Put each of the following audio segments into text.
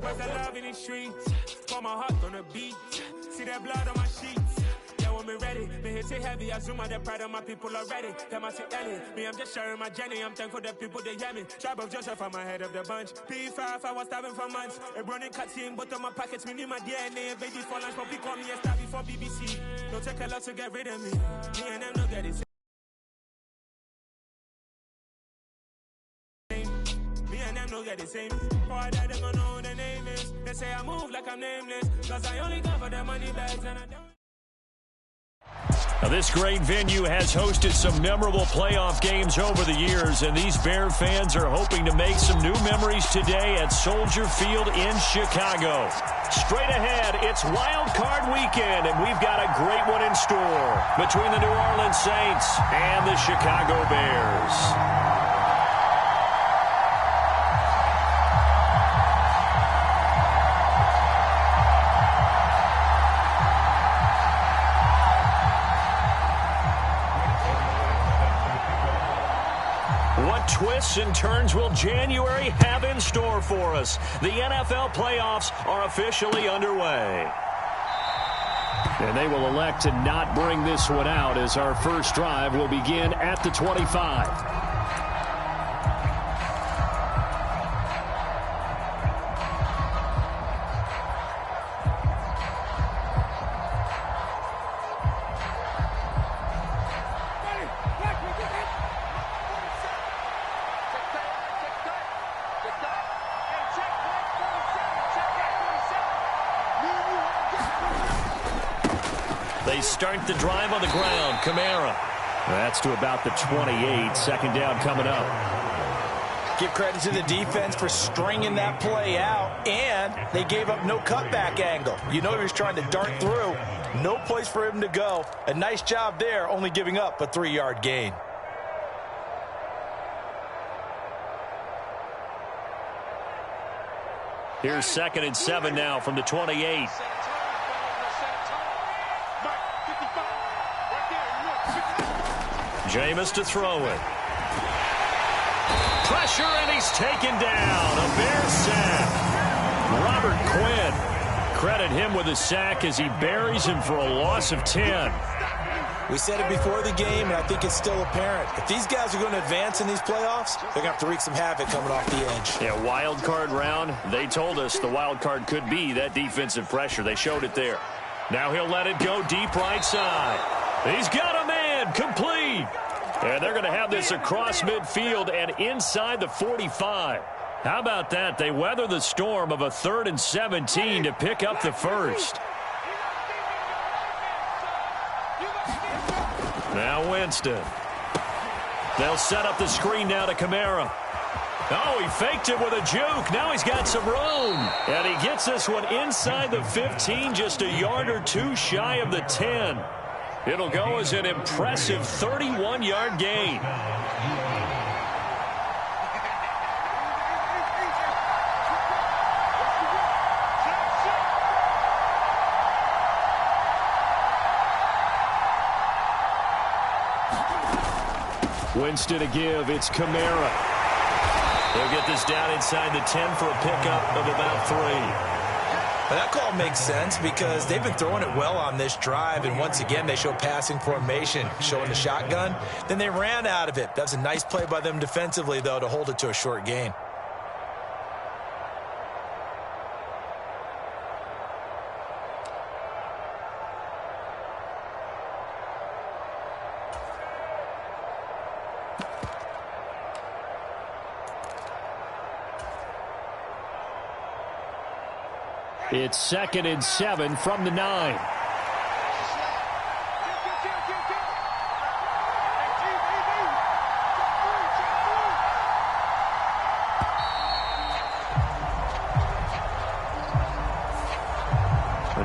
Where's the love in the streets? Pour my heart on the beat. See that blood on my sheets. Yeah, when me ready, me hit it heavy. I zoom out the pride of my people already. Them I see Ellie. Me, I'm just sharing my journey. I'm thankful that people they hear me. Tribe of Joseph, I'm ahead of the bunch. P5, I was starving for months. A running cutscene, but on my pockets, me need my DNA. Baby for lunch, but call me a star before BBC. Don't take a lot to get rid of me. Me and them no get it. Me and them no get the same. Boy, that them gonna know the name is. They say I move like I'm nameless. Cause I only cover the money bags and I don't. Now, this great venue has hosted some memorable playoff games over the years, and these Bear fans are hoping to make some new memories today at Soldier Field in Chicago. Straight ahead, it's Wild Card Weekend, and we've got a great one in store between the New Orleans Saints and the Chicago Bears. Twists and turns will January have in store for us? The NFL playoffs are officially underway. And they will elect to not bring this one out as our first drive will begin at the 25. They start the drive on the ground. Kamara. That's to about the 28. Second down coming up. Give credit to the defense for stringing that play out, and they gave up no cutback angle. You know he was trying to dart through. No place for him to go. A nice job there, only giving up a 3-yard gain. Here's 2nd and 7 now from the 28. Jameis to throw it. Pressure, and he's taken down. A Bear sack. Robert Quinn. Credit him with a sack as he buries him for a loss of 10. We said it before the game, and I think it's still apparent. If these guys are going to advance in these playoffs, they're going to have to wreak some havoc coming off the edge. Yeah, wild card round. They told us the wild card could be that defensive pressure. They showed it there. Now he'll let it go deep right side. He's got a man complete. And they're going to have this across midfield and inside the 45. How about that? They weather the storm of a 3rd and 17 to pick up the first. Now Winston. They'll set up the screen now to Kamara. Oh, he faked it with a juke. Now he's got some room. And he gets this one inside the 15, just a yard or two shy of the 10. It'll go as an impressive 31-yard gain. Winston to give. It's Kamara. They'll get this down inside the 10 for a pickup of about 3. Well, that call makes sense because they've been throwing it well on this drive, and once again they show passing formation, showing the shotgun. Then they ran out of it. That's a nice play by them defensively, though, to hold it to a short gain. It's 2nd and 7 from the 9.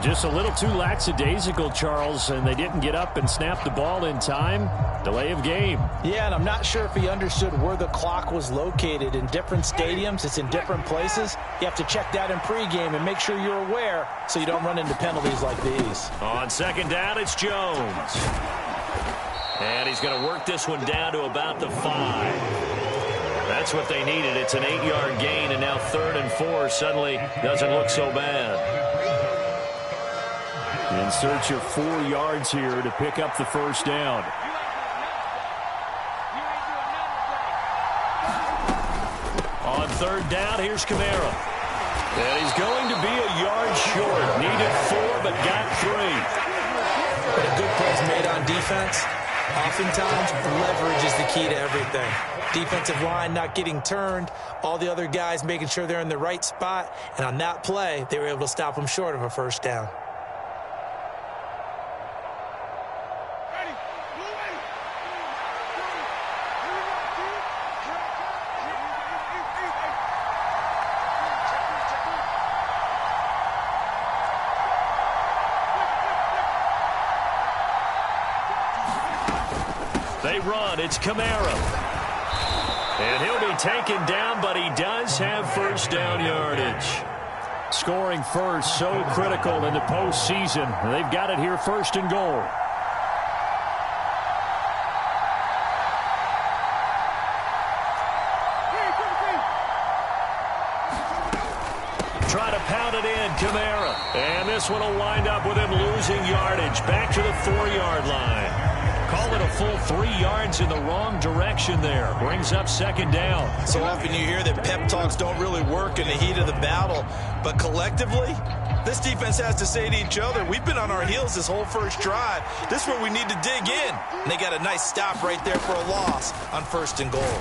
Just a little too lackadaisical, Charles, and they didn't get up and snap the ball in time. Delay of game. Yeah, and I'm not sure if he understood where the clock was located. In different stadiums, it's in different places. You have to check that in pregame and make sure you're aware so you don't run into penalties like these. On 2nd down, it's Jones. And he's going to work this one down to about the 5. That's what they needed. It's an 8-yard gain, and now 3rd and 4 suddenly doesn't look so bad. In search of 4 yards here to pick up the first down. On 3rd down, here's Kamara. And he's going to be a yard short. Needed 4, but got 3. But a good play is made on defense. Oftentimes, leverage is the key to everything. Defensive line not getting turned, all the other guys making sure they're in the right spot, and on that play, they were able to stop them short of a first down. They run. It's Kamara. And he'll be taken down, but he does have first down yardage. Scoring first, so critical in the postseason. They've got it here, 1st and goal. Try to pound it in, Kamara. And this one will wind up with him losing yardage. Back to the 4-yard line. Call it a full 3 yards in the wrong direction there. Brings up 2nd down. So often you hear that pep talks don't really work in the heat of the battle. But collectively, this defense has to say to each other, we've been on our heels this whole first drive. This is where we need to dig in. And they got a nice stop right there for a loss on 1st and goal.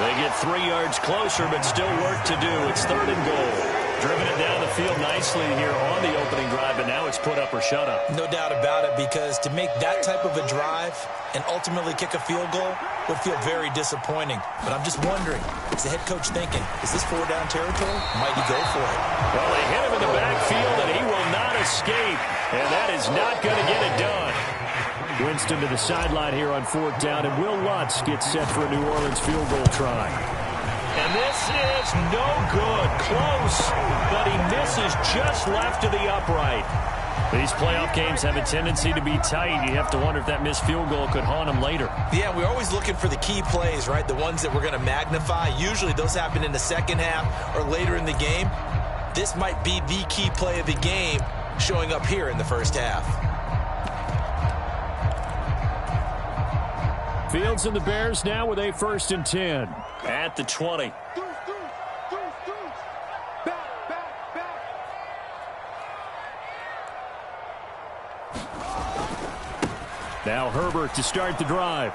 They get 3 yards closer, but still work to do. It's 3rd and goal. Driven it down the field nicely here on the opening drive, but now it's put up or shut up. No doubt about it, because to make that type of a drive and ultimately kick a field goal would feel very disappointing. But I'm just wondering, is the head coach thinking, is this 4-down territory? Might he go for it? Well, they hit him in the backfield, and he will not escape. And that is not going to get it done. Winston to the sideline here on 4th down, and Will Lutz gets set for a New Orleans field goal try. And this is no good. Close, but he misses just left to the upright. These playoff games have a tendency to be tight. You have to wonder if that missed field goal could haunt him later. Yeah, we're always looking for the key plays, right? The ones that we're going to magnify. Usually those happen in the second half or later in the game. This might be the key play of the game showing up here in the first half. Fields and the Bears now with a 1st and 10 at the 20. Now Herbert to start the drive.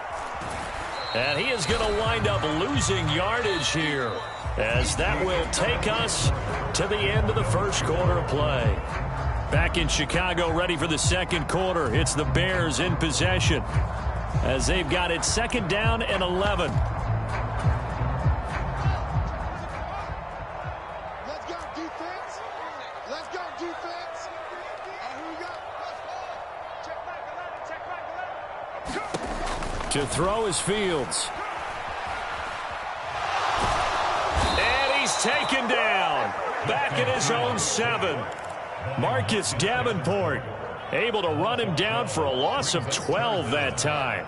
And he is going to wind up losing yardage here, as that will take us to the end of the first quarter of play. Back in Chicago, ready for the 2nd quarter. It's the Bears in possession, as they've got it 2nd down and 11. Let's go, defense. Let's go, defense. Who we got? Check back. To throw is Fields. And he's taken down. Back at his own 7. Marcus Davenport able to run him down for a loss of 12 that time.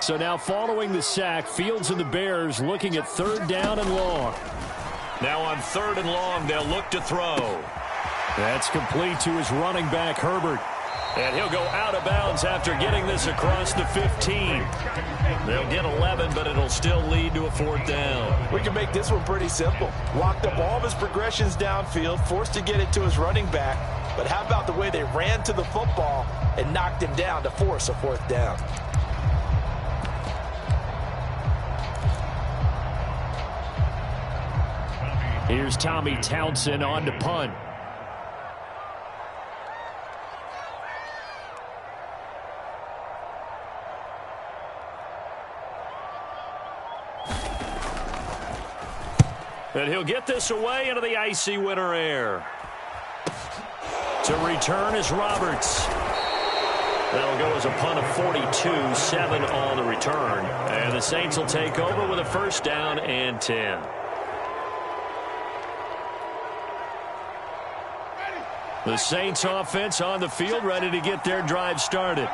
So now following the sack, Fields and the Bears looking at 3rd down and long. Now on 3rd and long, they'll look to throw. That's complete to his running back, Herbert. And he'll go out of bounds after getting this across the 15. They'll get 11, but it'll still lead to a 4th down. We can make this one pretty simple. Locked up all of his progressions downfield, forced to get it to his running back. But how about the way they ran to the football and knocked him down to force a 4th down? Here's Tommy Townsend on to punt. And he'll get this away into the icy winter air. To return is Roberts. That'll go as a punt of 42, 7 on the return. And the Saints will take over with a 1st down and 10. The Saints offense on the field, ready to get their drive started.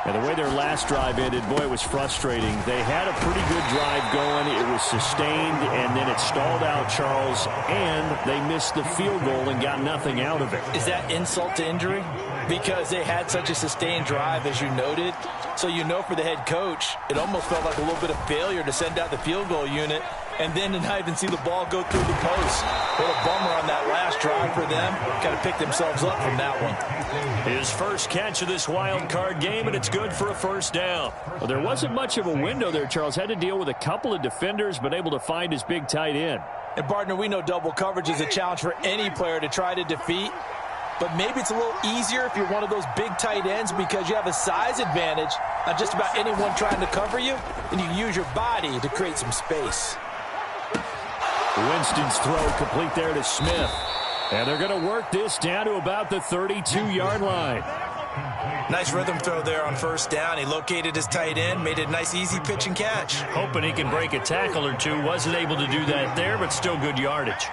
And the way their last drive ended, boy, it was frustrating. They had a pretty good drive going. It was sustained, and then it stalled out, Charles, and they missed the field goal and got nothing out of it. Is that insult to injury? Because they had such a sustained drive, as you noted. So you know for the head coach, it almost felt like a little bit of failure to send out the field goal unit and then to not even see the ball go through the post. What a bummer on that last drive for them. Kind of picked themselves up from that one. His first catch of this wild card game, and it's good for a first down. Well, there wasn't much of a window there, Charles. Had to deal with a couple of defenders, but able to find his big tight end. And, partner, we know double coverage is a challenge for any player to try to defeat. But maybe it's a little easier if you're one of those big tight ends because you have a size advantage on just about anyone trying to cover you, and you use your body to create some space. Winston's throw complete there to Smith. And they're going to work this down to about the 32-yard line. Nice rhythm throw there on first down. He located his tight end, made a nice easy pitch and catch. Hoping he can break a tackle or two. Wasn't able to do that there, but still good yardage.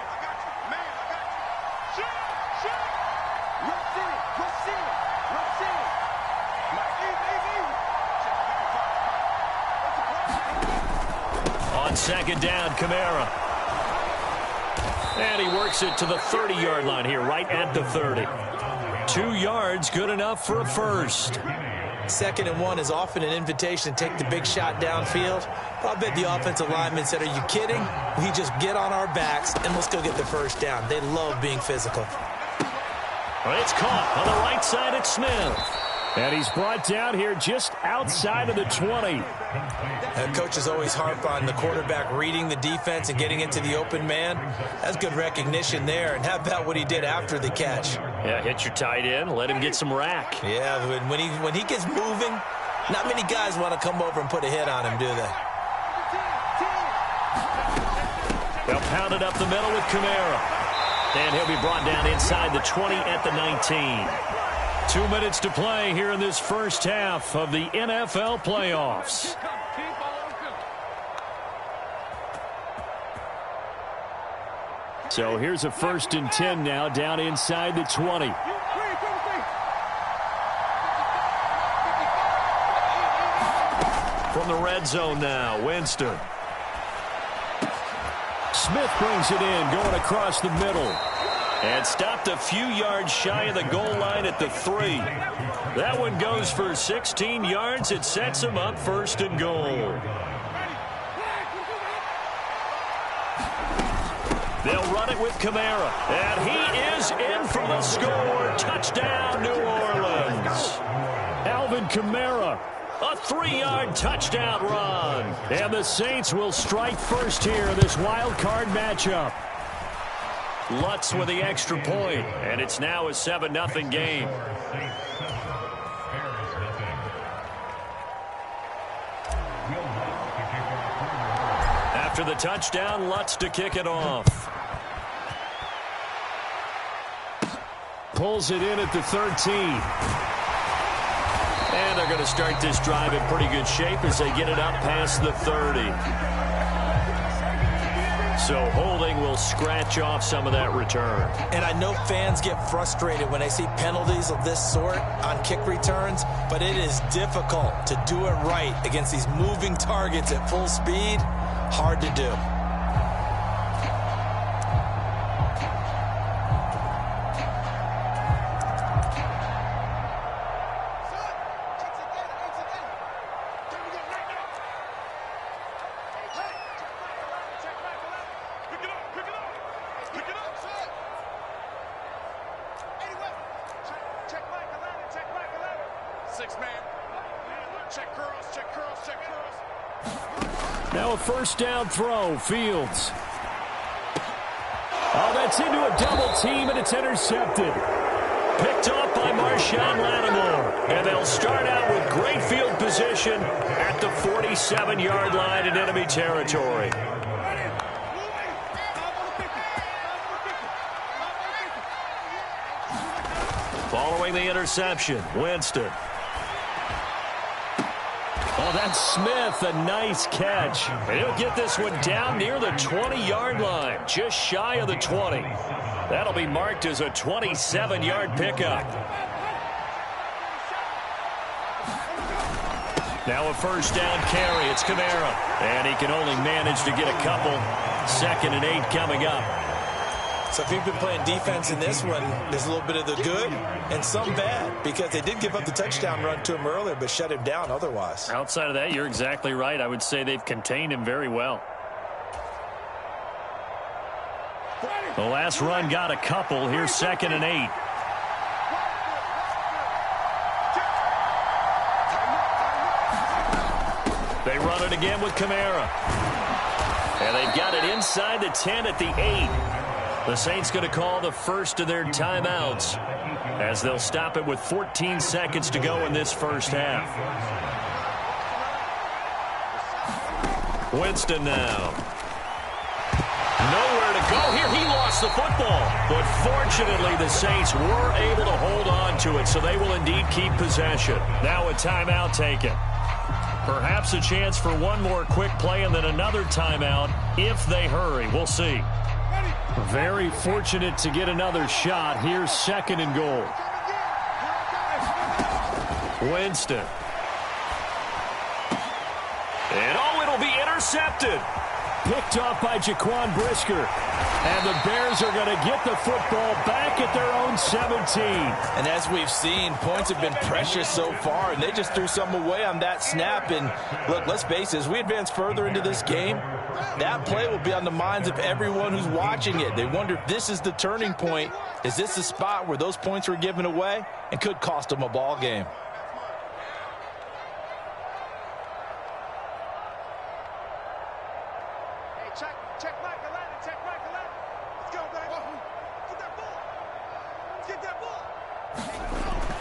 On second down, Kamara. And he works it to the 30-yard line here, right at the 30. 2 yards, good enough for a first. 2nd and 1 is often an invitation to take the big shot downfield. But I bet the offensive lineman said, are you kidding? We just get on our backs and let's go get the first down. They love being physical. Well, it's caught on the right side at Smith. And he's brought down here just outside of the 20. Coaches always harp on the quarterback reading the defense and getting into the open man. That's good recognition there. And how about what he did after the catch? Yeah, hit your tight end, let him get some rack. Yeah, when he gets moving, not many guys want to come over and put a hit on him, do they? They'll pound it up the middle with Kamara. And he'll be brought down inside the 20 at the 19. 2 minutes to play here in this first half of the NFL playoffs. So here's a 1st and 10 now down inside the 20. From the red zone now, Winston. Smith brings it in, going across the middle. And stopped a few yards shy of the goal line at the 3. That one goes for 16 yards. It sets him up 1st and goal. They'll run it with Kamara. And he is in for the score. Touchdown, New Orleans. Alvin Kamara, a 3-yard touchdown run. And the Saints will strike first here in this wild card matchup. Lutz with the extra point, and it's now a 7-0 game. After the touchdown, Lutz to kick it off. Pulls it in at the 13. And they're going to start this drive in pretty good shape as they get it up past the 30. So holding will scratch off some of that return. And I know fans get frustrated when they see penalties of this sort on kick returns, but it is difficult to do it right against these moving targets at full speed. Hard to do. Now a first down throw, Fields. Oh, that's into a double team, and it's intercepted. Picked off by Marshawn Lattimore. And they'll start out with great field position at the 47-yard line in enemy territory. Following the interception, Winston. Oh, that's Smith, a nice catch. And he'll get this one down near the 20-yard line, just shy of the 20. That'll be marked as a 27-yard pickup. Now a first down carry. It's Kamara. And he can only manage to get a couple. 2nd and 8 coming up. So if you've been playing defense in this one, there's a little bit of the good and some bad, because they did give up the touchdown run to him earlier but shut him down otherwise. Outside of that, you're exactly right. I would say they've contained him very well. The last run got a couple. Here's 2nd and 8. They run it again with Kamara. And they've got it inside the 10 at the 8. The Saints going to call the first of their timeouts as they'll stop it with 14 seconds to go in this first half. Winston now. Nowhere to go here. He lost the football. But fortunately, the Saints were able to hold on to it, so they will indeed keep possession. Now a timeout taken. Perhaps a chance for one more quick play and then another timeout if they hurry. We'll see. Very fortunate to get another shot. Here's 2nd and goal. Winston. And it'll be intercepted. Picked off by Jaquan Brisker. And the Bears are going to get the football back at their own 17. And as we've seen, points have been precious so far, and they just threw some away on that snap. And look, let's face it, as we advance further into this game, that play will be on the minds of everyone who's watching it. They wonder if this is the turning point. Is this the spot where those points were given away and could cost them a ball game? Check Mike 11. Check Mike 11. Let's go, baby. Get that ball. Let's get that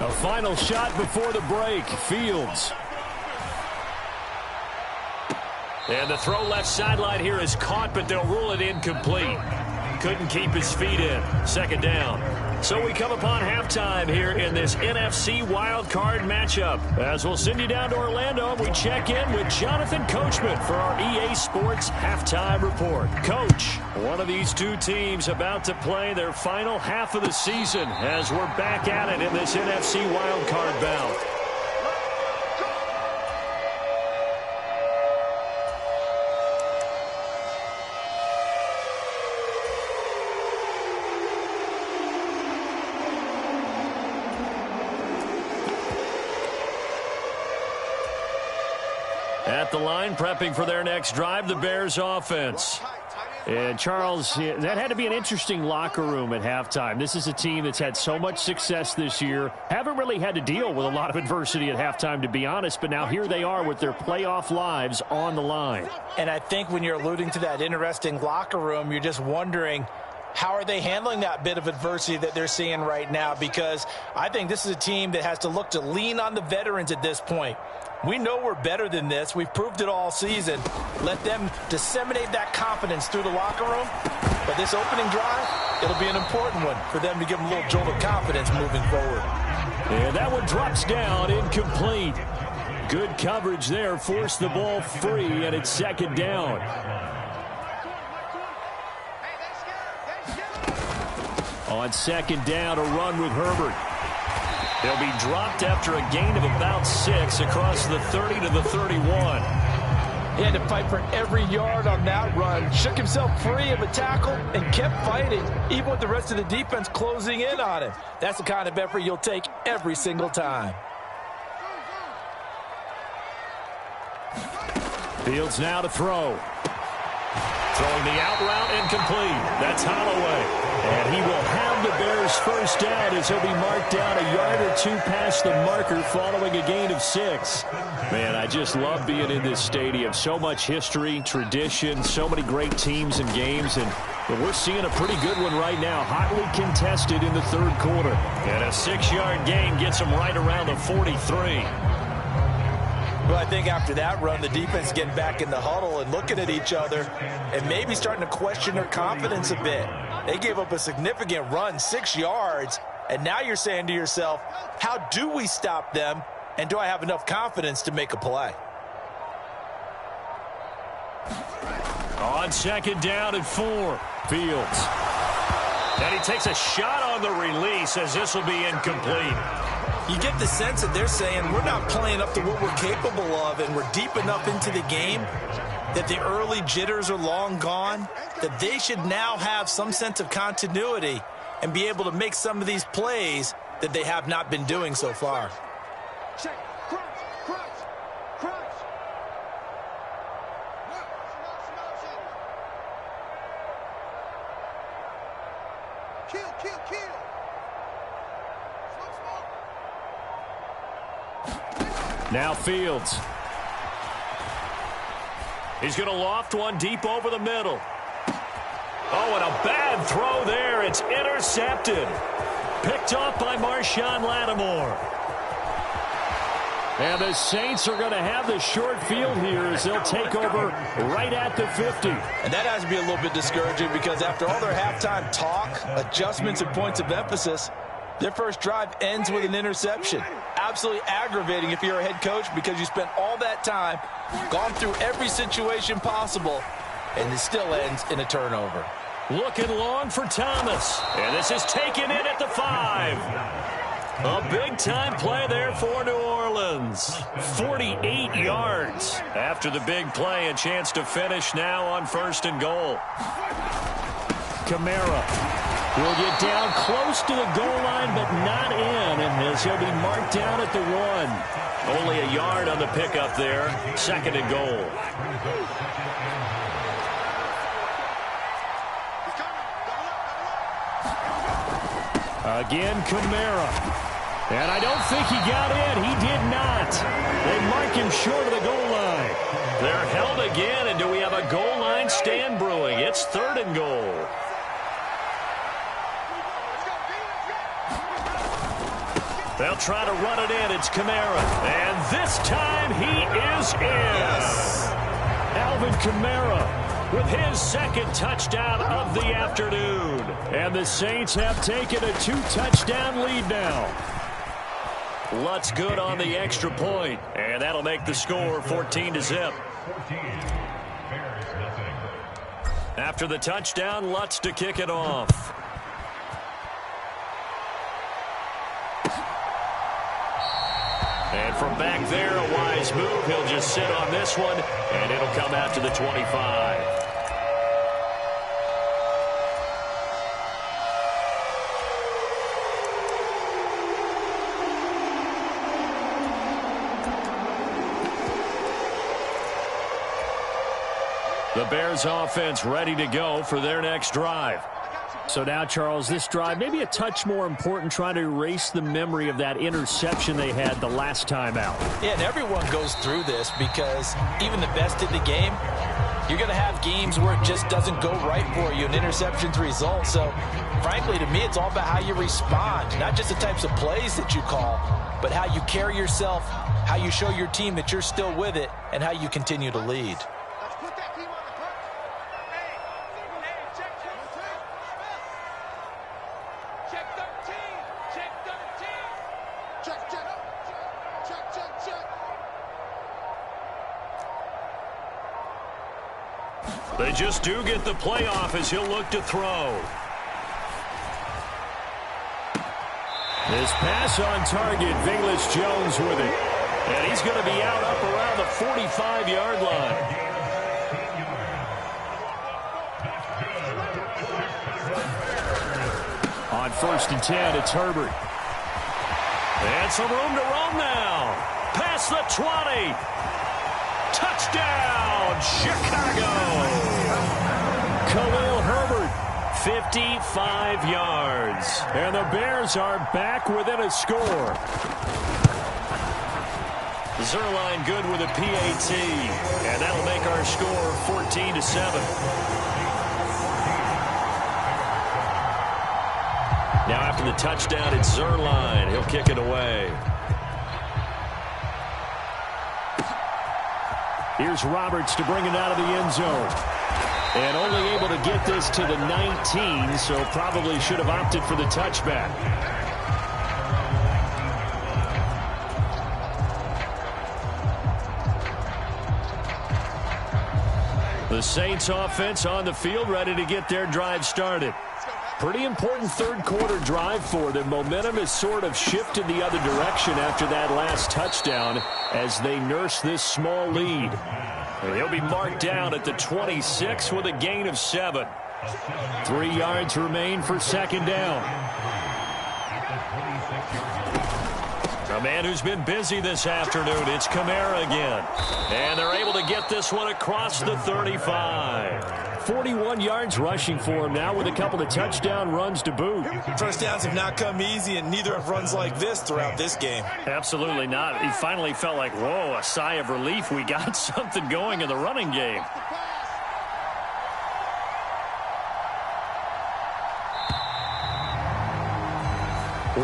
ball. A final shot before the break. Fields. And the throw left sideline here is caught, but they'll rule it incomplete. Couldn't keep his feet in. 2nd down. So we come upon halftime here in this NFC Wild Card matchup. As we'll send you down to Orlando, we check in with Jonathan Coachman for our EA Sports Halftime Report. Coach, one of these two teams about to play their final half of the season as we're back at it in this NFC Wild Card bout. At the line, prepping for their next drive, the Bears offense. And Charles, that had to be an interesting locker room at halftime. This is a team that's had so much success this year. Haven't really had to deal with a lot of adversity at halftime, to be honest. But now here they are with their playoff lives on the line. And I think when you're alluding to that interesting locker room, you're just wondering, how are they handling that bit of adversity that they're seeing right now? Because I think this is a team that has to look to lean on the veterans at this point. We know we're better than this. We've proved it all season. Let them disseminate that confidence through the locker room. But this opening drive, it'll be an important one for them to give them a little jolt of confidence moving forward. And that one drops down, incomplete. Good coverage there, forced the ball free, and it's 2nd down. On 2nd down, a run with Herbert. They'll be dropped after a gain of about 6 across the 30 to the 31. He had to fight for every yard on that run. Shook himself free of a tackle and kept fighting, even with the rest of the defense closing in on him. That's the kind of effort you'll take every single time. Fields now to throw. Throwing the out route incomplete. That's Holloway. And he will have the Bears first down as he'll be marked down a yard or two past the marker following a gain of 6. Man, I just love being in this stadium. So much history, tradition, so many great teams and games. And we're seeing a pretty good one right now. Hotly contested in the 3rd quarter. And a 6-yard gain gets them right around the 43. Well, I think after that run, the defense getting back in the huddle and looking at each other and maybe starting to question their confidence a bit. They gave up a significant run, 6 yards, and now you're saying to yourself, how do we stop them, and do I have enough confidence to make a play? On 2nd down and 4, Fields. And he takes a shot on the release as this will be incomplete. You get the sense that they're saying we're not playing up to what we're capable of, and we're deep enough into the game that the early jitters are long gone, that they should now have some sense of continuity and be able to make some of these plays that they have not been doing so far. Check. Crunch. Kill. Now Fields. He's going to loft one deep over the middle. Oh, and a bad throw there. It's intercepted. Picked off by Marshawn Lattimore. And the Saints are going to have the short field here as they'll take over right at the 50. And that has to be a little bit discouraging because after all their halftime talk, adjustments, and points of emphasis, their first drive ends with an interception. Absolutely aggravating if you're a head coach because you spent all that time, gone through every situation possible, and it still ends in a turnover. Looking long for Thomas. And this is taken in at the 5. A big-time play there for New Orleans. 48 yards after the big play. A chance to finish now on 1st and goal. Kamara will get down close to the goal line, but not in, and as he'll be marked down at the 1. Only a yard on the pickup there. 2nd and goal. Again, Kamara. And I don't think he got in. He did not. They mark him short of the goal line. They're held again, and do we have a goal line stand brewing? It's 3rd and goal. They'll try to run it in. It's Kamara. And this time he is in. Yes. Alvin Kamara with his 2nd touchdown of the afternoon. And the Saints have taken a 2-touchdown lead now. Lutz good on the extra point. And that'll make the score 14-0. After the touchdown, Lutz to kick it off. And from back there, a wise move. He'll just sit on this one, and it'll come out to the 25. The Bears offense ready to go for their next drive. So now, Charles, this drive maybe a touch more important, trying to erase the memory of that interception they had the last time out. Yeah, and everyone goes through this because even the best in the game, you're going to have games where it just doesn't go right for you, and interceptions result. So, frankly, to me, it's all about how you respond, not just the types of plays that you call, but how you carry yourself, how you show your team that you're still with it, and how you continue to lead. They just do get the playoff as he'll look to throw. This pass on target, Velus-Jones with it. And he's going to be out up around the 45-yard line. On 1st and 10, it's Herbert. And some room to roam now. Past the 20. Touchdown, Chicago. Khalil Herbert, 55 yards. And the Bears are back within a score. Zerline good with a PAT. And that'll make our score 14-7. Now after the touchdown, it's Zerline. He'll kick it away. Here's Roberts to bring it out of the end zone. And only able to get this to the 19, so probably should have opted for the touchback. The Saints offense on the field ready to get their drive started. Pretty important third-quarter drive for them. Momentum has sort of shifted the other direction after that last touchdown as they nurse this small lead. He'll be marked down at the 26 with a gain of 7. 3 yards remain for second down. A man who's been busy this afternoon, it's Kamara again. And they're able to get this one across the 35. 41 yards rushing for him now with a couple of touchdown runs to boot. First downs have not come easy, and neither have runs like this throughout this game. Absolutely not. He finally felt like, whoa, a sigh of relief. We got something going in the running game.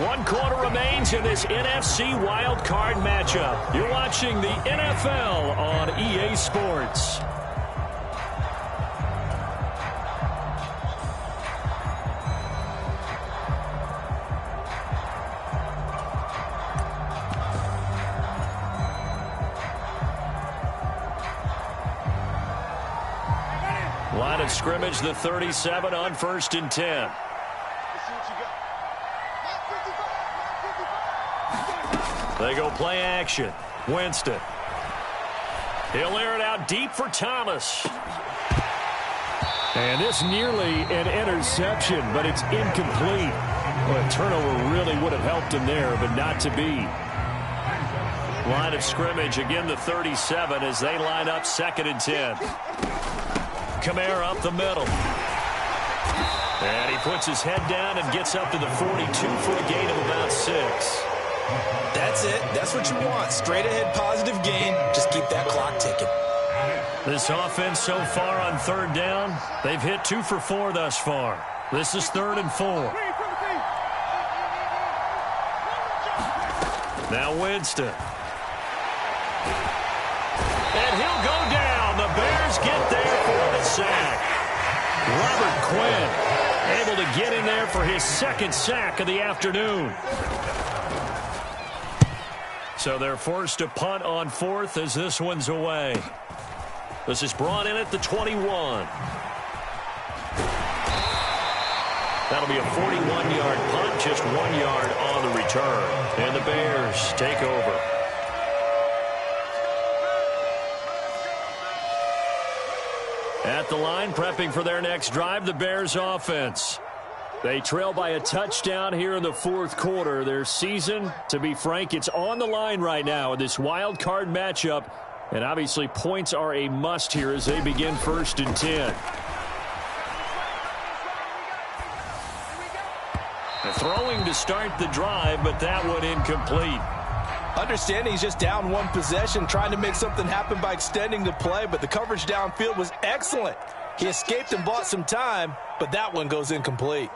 One quarter remains in this NFC wildcard matchup. You're watching the NFL on EA Sports. Line of scrimmage, the 37 on 1st and 10. They go play action. Winston. He'll air it out deep for Thomas. And this nearly an interception, but it's incomplete. Well, a turnover really would have helped him there, but not to be. Line of scrimmage, again the 37 as they line up 2nd and 10. Kamara up the middle. And he puts his head down and gets up to the 42 for a gain of about 6. That's it. That's what you want. Straight ahead positive gain. Just keep that clock ticking. This offense so far on 3rd down, they've hit 2 for 4 thus far. This is 3rd and 4. Now Winston. And he'll go down. The Bears get there for the sack. Robert Quinn able to get in there for his 2nd sack of the afternoon. So they're forced to punt on 4th as this one's away. This is brought in at the 21. That'll be a 41-yard punt, just 1 yard on the return. And the Bears take over. At the line, prepping for their next drive, the Bears offense. They trail by a touchdown here in the 4th quarter. Their season, to be frank, it's on the line right now in this wild card matchup. And obviously points are a must here as they begin 1st and 10. The throwing to start the drive, but that one incomplete. Understanding he's just down 1 possession, trying to make something happen by extending the play, but the coverage downfield was excellent. He escaped and bought some time, but that one goes incomplete.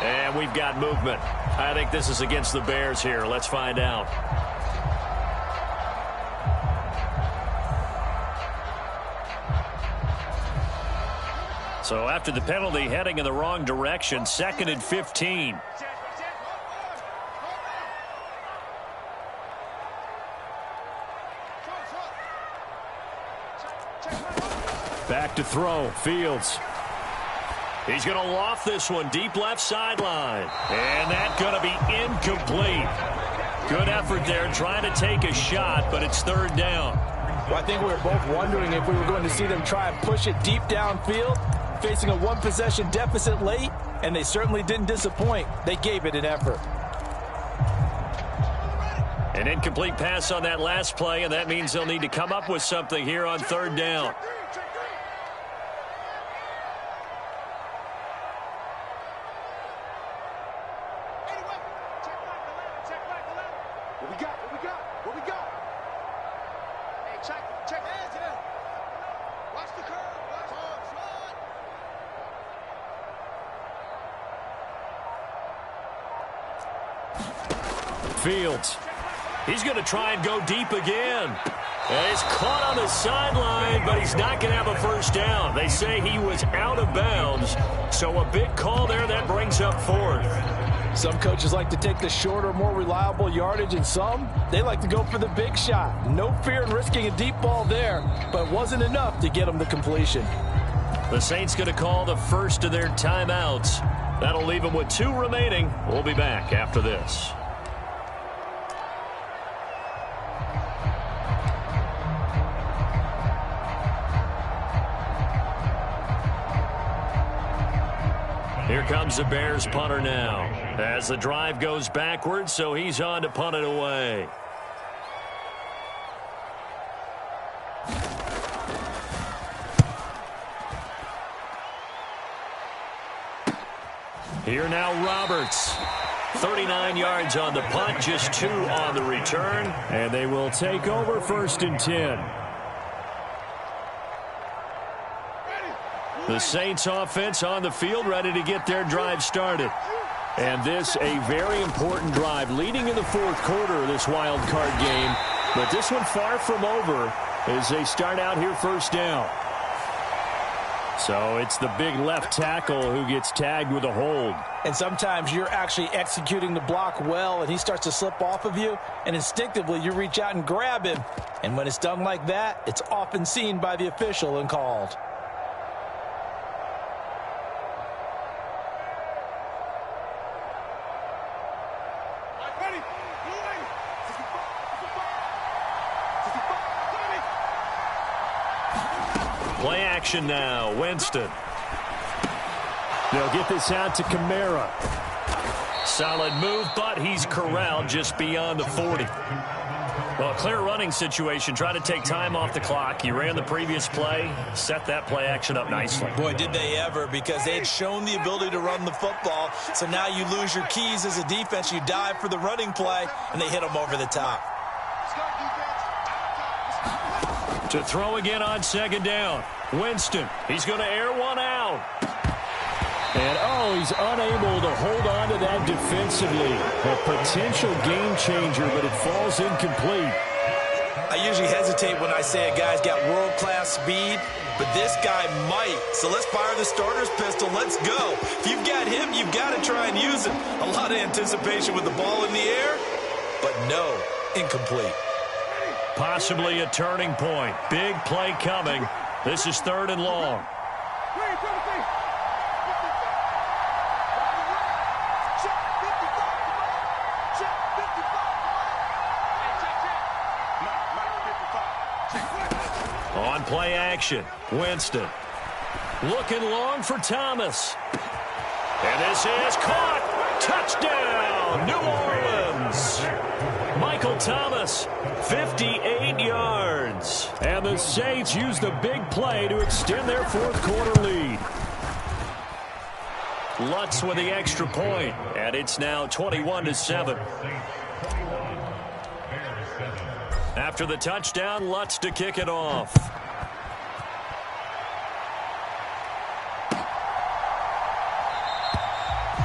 And we've got movement. I think this is against the Bears here. Let's find out. So after the penalty, heading in the wrong direction, 2nd and 15. Back to throw. Fields. He's going to loft this one deep left sideline. And that's going to be incomplete. Good effort there trying to take a shot, but it's 3rd down. Well, I think we were both wondering if we were going to see them try and push it deep downfield, facing a 1-possession deficit late, and they certainly didn't disappoint. They gave it an effort. An incomplete pass on that last play, and that means they'll need to come up with something here on 3rd down. Fields. He's going to try and go deep again. And he's caught on the sideline, but he's not going to have a first down. They say he was out of bounds, so a big call there that brings up fourth. Some coaches like to take the shorter, more reliable yardage, and some, they like to go for the big shot. No fear in risking a deep ball there, but it wasn't enough to get them the completion. The Saints going to call the first of their timeouts. That'll leave them with 2 remaining. We'll be back after this. Here comes the Bears punter now as the drive goes backwards, so he's on to punt it away. Here now Roberts. 39 yards on the punt, just 2 on the return, and they will take over 1st and 10. The Saints offense on the field, ready to get their drive started. And this a very important drive leading in the 4th quarter of this wild card game. But this one far from over as they start out here 1st down. So it's the big left tackle who gets tagged with a hold. And sometimes you're actually executing the block well and he starts to slip off of you, and instinctively you reach out and grab him. And when it's done like that, it's often seen by the official and called. Play action now, Winston. They'll get this out to Kamara. Solid move, but he's corralled just beyond the 40. Well, clear running situation. Try to take time off the clock. You ran the previous play, set that play action up nicely. Boy, did they ever, because they had shown the ability to run the football. So now you lose your keys as a defense. You dive for the running play, and they hit them over the top. To throw again on 2nd down. Winston, he's going to air one out. And, he's unable to hold on to that defensively. A potential game changer, but it falls incomplete. I usually hesitate when I say a guy's got world-class speed, but this guy might. So let's fire the starter's pistol. Let's go. If you've got him, you've got to try and use it. A lot of anticipation with the ball in the air, but no, incomplete. Possibly a turning point. Big play coming. This is 3rd and long. On play action, Winston. Looking long for Thomas. And this is caught. Touchdown, New Orleans. Michael Thomas, 58 yards. And the Saints use the big play to extend their 4th quarter lead. Lutz with the extra point, and it's now 21-7. After the touchdown, Lutz to kick it off.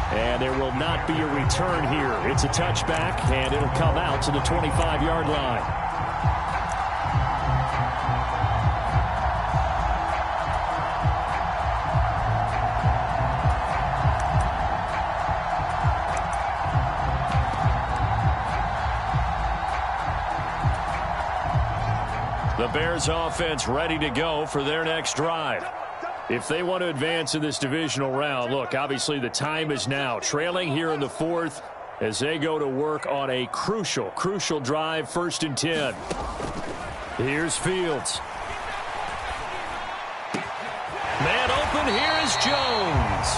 And there will not be a return here. It's a touchback, and it'll come out to the 25-yard line. The Bears offense ready to go for their next drive. If they want to advance in this divisional round, look, obviously the time is now. Trailing here in the 4th as they go to work on a crucial drive, 1st and 10. Here's Fields. Man open, here is Jones.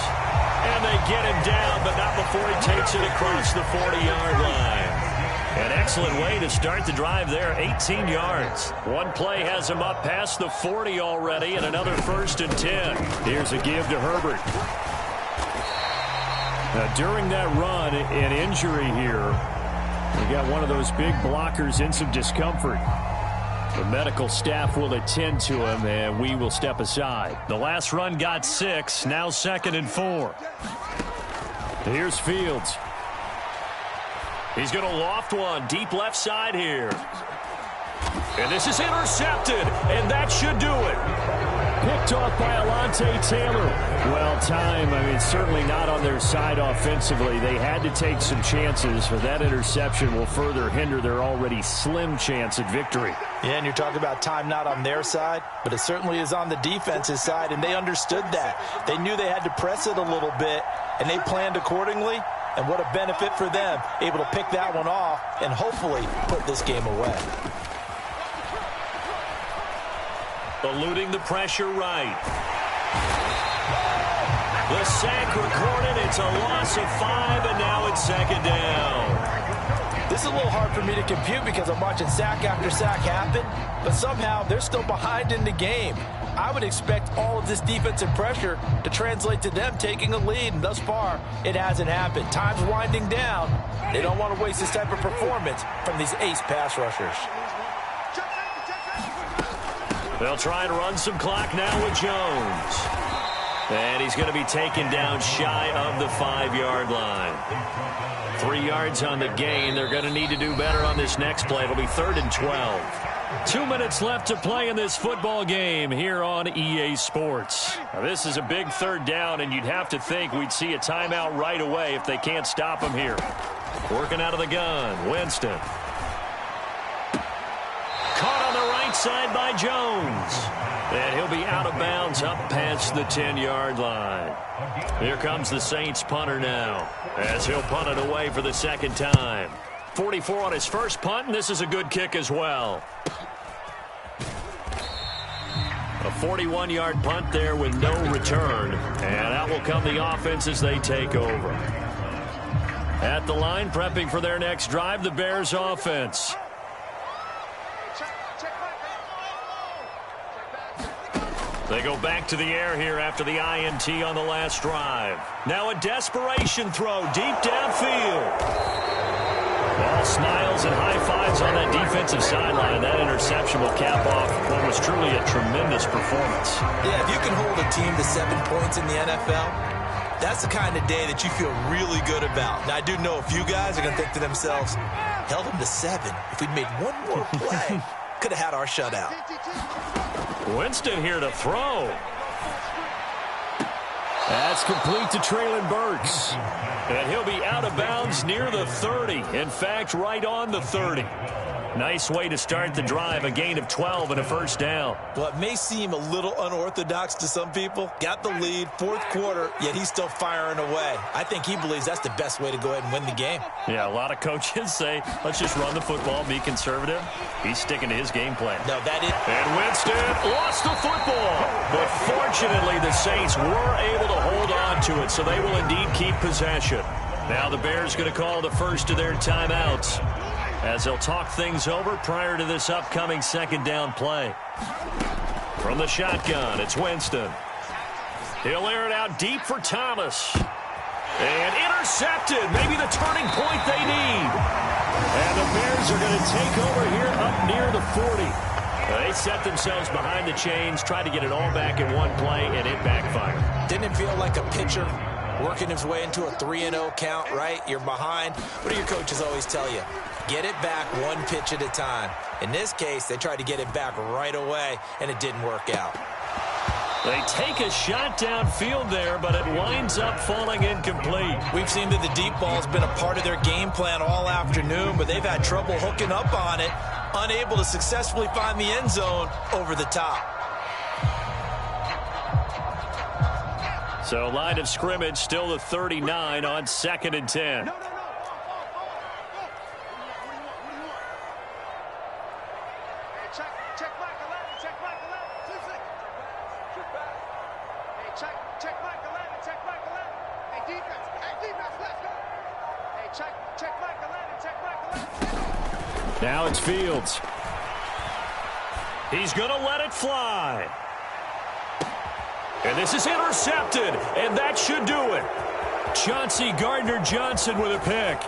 And they get him down, but not before he takes it across the 40-yard line. An excellent way to start the drive there, 18 yards. One play has him up past the 40 already, and another 1st and 10. Here's a give to Herbert. Now, during that run, an injury here. We got one of those big blockers in some discomfort. The medical staff will attend to him, and we will step aside. The last run got 6, now 2nd and 4. Here's Fields. He's going to loft one deep left side here. And this is intercepted, and that should do it. Picked off by Alontae Taylor. Well timed. I mean, certainly not on their side offensively. They had to take some chances, but that interception will further hinder their already slim chance at victory. Yeah, and you're talking about time not on their side, but it certainly is on the defense's side, and they understood that. They knew they had to press it a little bit, and they planned accordingly, and what a benefit for them, able to pick that one off and hopefully put this game away. Eluding the pressure right. The sack recorded. It's a loss of 5, and now it's second down. This is a little hard for me to compute because I'm watching sack after sack happen, but somehow they're still behind in the game. I would expect all of this defensive pressure to translate to them taking a lead, and thus far, it hasn't happened. Time's winding down. They don't want to waste this type of performance from these ace pass rushers. They'll try and run some clock now with Jones. And he's going to be taken down shy of the 5-yard line. 3 yards on the gain. They're going to need to do better on this next play. It'll be 3rd and 12. 2 minutes left to play in this football game here on EA Sports. Now, this is a big 3rd down, and you'd have to think we'd see a timeout right away if they can't stop him here. Working out of the gun, Winston. Caught on the right side by Jones. And he'll be out of bounds up past the 10-yard line. Here comes the Saints punter now, as he'll punt it away for the second time. 44 on his first punt, and this is a good kick as well. A 41-yard punt there with no return. And out will come the offense as they take over. At the line, prepping for their next drive, the Bears offense. They go back to the air here after the INT on the last drive. Now a desperation throw deep downfield. All smiles and high fives on that defensive sideline. That interception will cap off what was truly a tremendous performance. Yeah, if you can hold a team to 7 points in the NFL, that's the kind of day that you feel really good about. Now, I do know a few guys are going to think to themselves, held them to 7. If we'd made one more play, could have had our shutout. Winston here to throw. That's complete to Treylon Burks. And he'll be out of bounds near the 30. In fact, right on the 30. Nice way to start the drive, a gain of 12 and a first down. Well, it may seem a little unorthodox to some people. Got the lead, 4th quarter, yet he's still firing away. I think he believes that's the best way to go ahead and win the game. Yeah, a lot of coaches say, let's just run the football, be conservative. He's sticking to his game plan. No, that is... And Winston lost the football. But fortunately, the Saints were able to hold on to it, so they will indeed keep possession. Now the Bears going to call the first of their timeouts, as they'll talk things over prior to this upcoming second down play. From the shotgun, it's Winston. He'll air it out deep for Thomas. And intercepted. Maybe the turning point they need. And the Bears are going to take over here up near the 40. They set themselves behind the chains, tried to get it all back in one play, and it backfired. Didn't it feel like a pitcher working his way into a 3-0 count, right? You're behind. What do your coaches always tell you? Get it back one pitch at a time. In this case, they tried to get it back right away, and it didn't work out. They take a shot downfield there, but it winds up falling incomplete. We've seen that the deep ball's been a part of their game plan all afternoon, but they've had trouble hooking up on it, unable to successfully find the end zone over the top. So line of scrimmage still the 39 on 2nd and 10. Now it's Fields. He's going to let it fly. And this is intercepted, and that should do it. Chauncey Gardner-Johnson with a pick.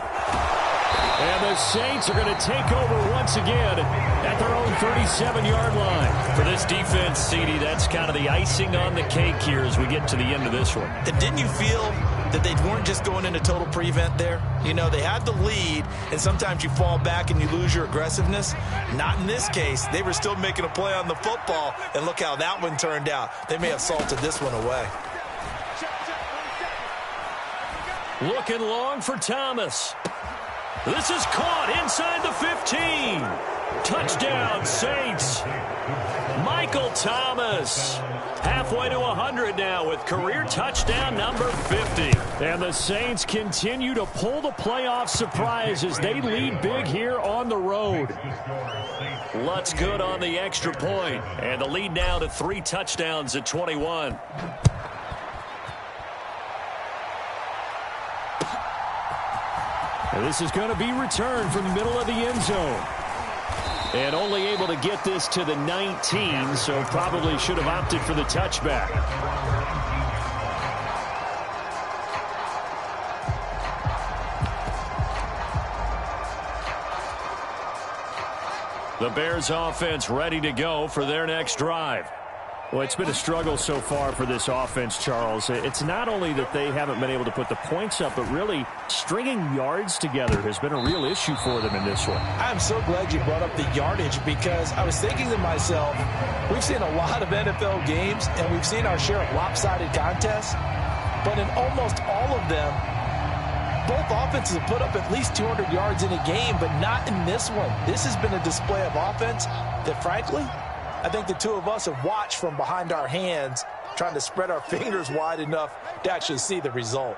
And the Saints are going to take over once again at their own 37-yard line. For this defense, CD, that's kind of the icing on the cake here as we get to the end of this one. And didn't you feel that they weren't just going into total prevent there? You know, they had the lead, and sometimes you fall back and you lose your aggressiveness. Not in this case. They were still making a play on the football, and look how that one turned out. They may have salted this one away. Looking long for Thomas. This is caught inside the 15. Touchdown, Saints. Michael Thomas. Halfway to 100 now with career touchdown number 50. And the Saints continue to pull the playoff surprise as they lead big here on the road. Lutz good on the extra point. And the lead now to 3 touchdowns at 21. And this is going to be returned from the middle of the end zone. And only able to get this to the 19, so probably should have opted for the touchback. The Bears offense ready to go for their next drive. Well, it's been a struggle so far for this offense, Charles. It's not only that they haven't been able to put the points up, but really stringing yards together has been a real issue for them in this one. I'm so glad you brought up the yardage because I was thinking to myself, we've seen a lot of NFL games and we've seen our share of lopsided contests, but in almost all of them, both offenses have put up at least 200 yards in a game, but not in this one. This has been a display of offense that, frankly, I think the two of us have watched from behind our hands, trying to spread our fingers wide enough to actually see the result.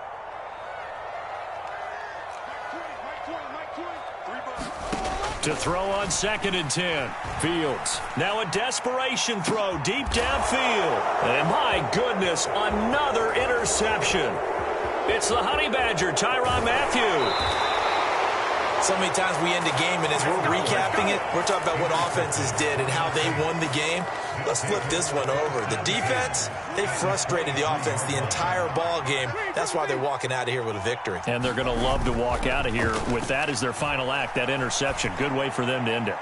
To throw on 2nd and 10. Fields. Now a desperation throw deep downfield. And my goodness, another interception. It's the Honey Badger, Tyrann Mathieu. So many times we end the game, and as we're recapping it, we're talking about what offenses did and how they won the game. Let's flip this one over. The defense, they frustrated the offense the entire ball game. That's why they're walking out of here with a victory. And they're going to love to walk out of here with that as their final act, that interception. Good way for them to end it.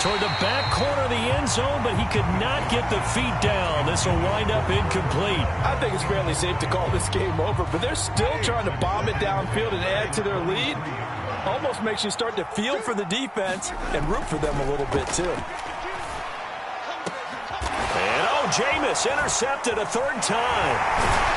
Toward the back corner of the end zone, but he could not get the feet down. This will wind up incomplete. I think it's fairly safe to call this game over, but they're still trying to bomb it downfield and add to their lead. Almost makes you start to feel for the defense and root for them a little bit, too. And Jameis intercepted a 3rd time.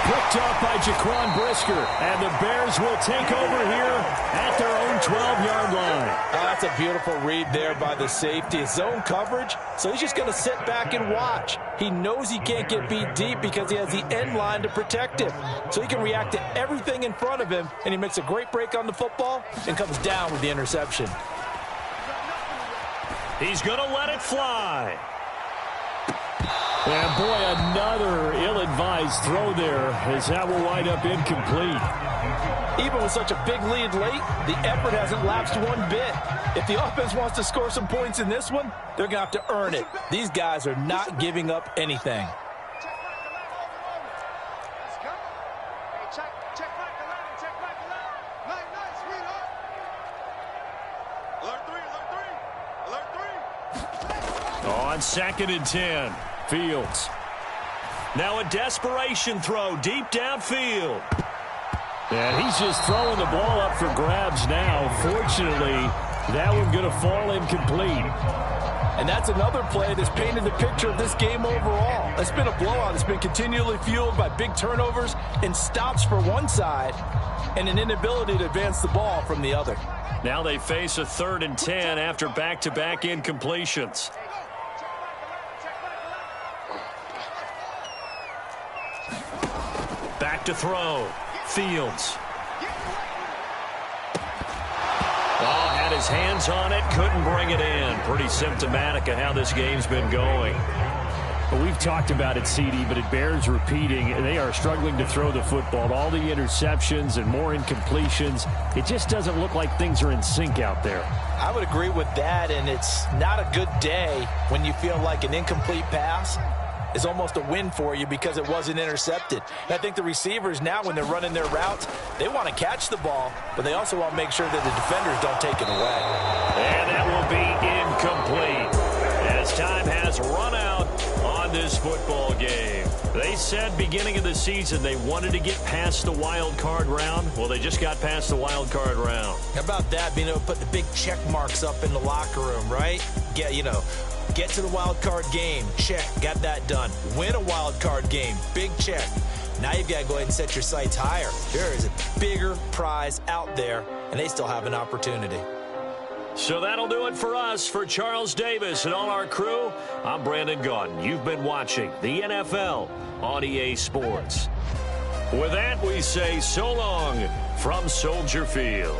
Picked up by Jaquan Brisker. And the Bears will take over here at their own 12-yard line. That's a beautiful read there by the safety. Zone coverage, so he's just going to sit back and watch. He knows he can't get beat deep because he has the end line to protect him. So he can react to everything in front of him, and he makes a great break on the football and comes down with the interception. He's going to let it fly. And boy, another ill-advised throw there as that will wind up incomplete. Even with such a big lead late, the effort hasn't lapsed one bit. If the offense wants to score some points in this one, they're going to have to earn it. These guys are not giving up anything. On 2nd and 10. Fields. Now a desperation throw deep downfield. And he's just throwing the ball up for grabs now. Fortunately, that one going to fall incomplete. And that's another play that's painted the picture of this game overall. It's been a blowout. It's been continually fueled by big turnovers and stops for one side and an inability to advance the ball from the other. Now they face a 3rd and 10 after back-to-back incompletions. Back to throw. Fields. Oh, had his hands on it, couldn't bring it in. Pretty symptomatic of how this game's been going. Well, we've talked about it, CD, but it bears repeating. They are struggling to throw the football. All the interceptions and more incompletions. It just doesn't look like things are in sync out there. I would agree with that, and it's not a good day when you feel like an incomplete pass is almost a win for you because it wasn't intercepted. And I think the receivers now, when they're running their routes, they want to catch the ball, but they also want to make sure that the defenders don't take it away. And that will be incomplete as time has run out on won this football game. They said beginning of the season they wanted to get past the wild card round. Well, they just got past the wild card round. How about that, being able to put the big check marks up in the locker room, right? Get to the wild card game, check, got that done. Win a wild card game, big check. Now you've got to go ahead and set your sights higher. There is a bigger prize out there, and they still have an opportunity. So that'll do it for us. For Charles Davis and all our crew, I'm Brandon Gaudin. You've been watching the NFL on EA Sports. With that, we say so long from Soldier Field.